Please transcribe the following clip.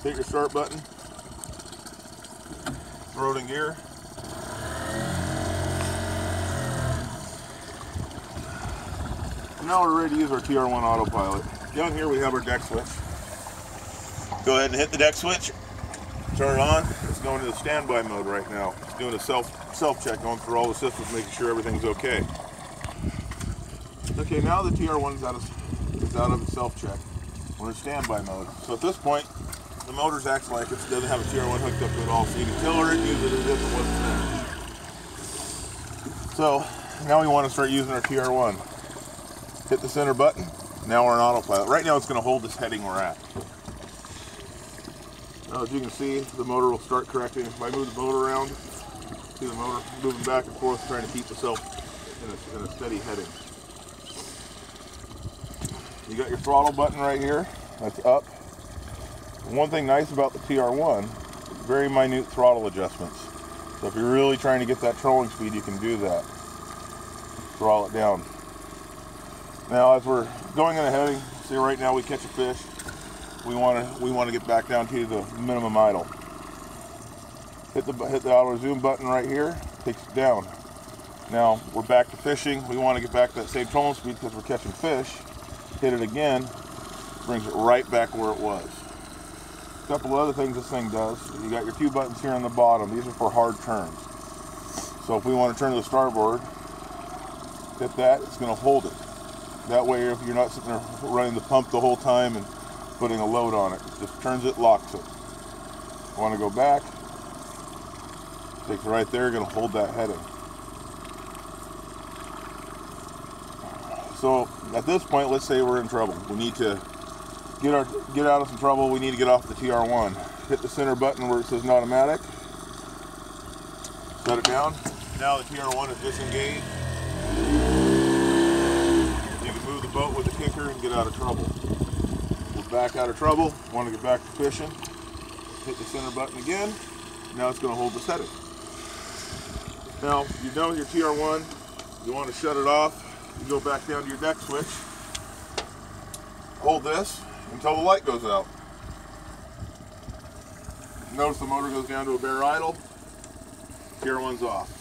hit your start button, throw it in gear. Now we're ready to use our TR1 autopilot. Down here we have our deck switch. Go ahead and hit the deck switch, turn it on. It's going to the standby mode right now. It's doing a self check, going through all the systems, making sure everything's okay. Okay, now the TR1 is out of its self check. We're in standby mode. So at this point, the motor's acts like it doesn't have a TR1 hooked up to it all, so you can tiller it, use it as if it wasn't there. So now we want to start using our TR1. Hit the center button. Now we're on autopilot. Right now it's going to hold this heading we're at. Now as you can see, the motor will start correcting. If I move the boat around, see the motor moving back and forth, trying to keep itself in a steady heading. You got your throttle button right here. That's up. One thing nice about the TR1, very minute throttle adjustments. So if you're really trying to get that trolling speed, you can do that. Throttle it down. Now as we're going in a heading, see right now we catch a fish. We want to get back down to the minimum idle. Hit the auto zoom button right here, takes it down. Now we're back to fishing. We want to get back to that same trolling speed because we're catching fish. Hit it again, brings it right back where it was. A couple other things this thing does. You got your two buttons here on the bottom. These are for hard turns. So if we want to turn to the starboard, hit that, it's going to hold it. That way if you're not sitting there running the pump the whole time and putting a load on it. It just turns it, locks it. Want to go back, takes it right there, going to hold that heading. So at this point, let's say we're in trouble. We need to get out of some trouble. We need to get off the TR1. Hit the center button where it says automatic. Set it down. Now the TR1 is disengaged. You can move the boat with the kicker and get out of trouble. We're back out of trouble. Want to get back to fishing. Hit the center button again. Now it's going to hold the setting. Now you're done with your TR1. You want to shut it off. You go back down to your deck switch, hold this until the light goes out. Notice the motor goes down to a bare idle, TR1's off.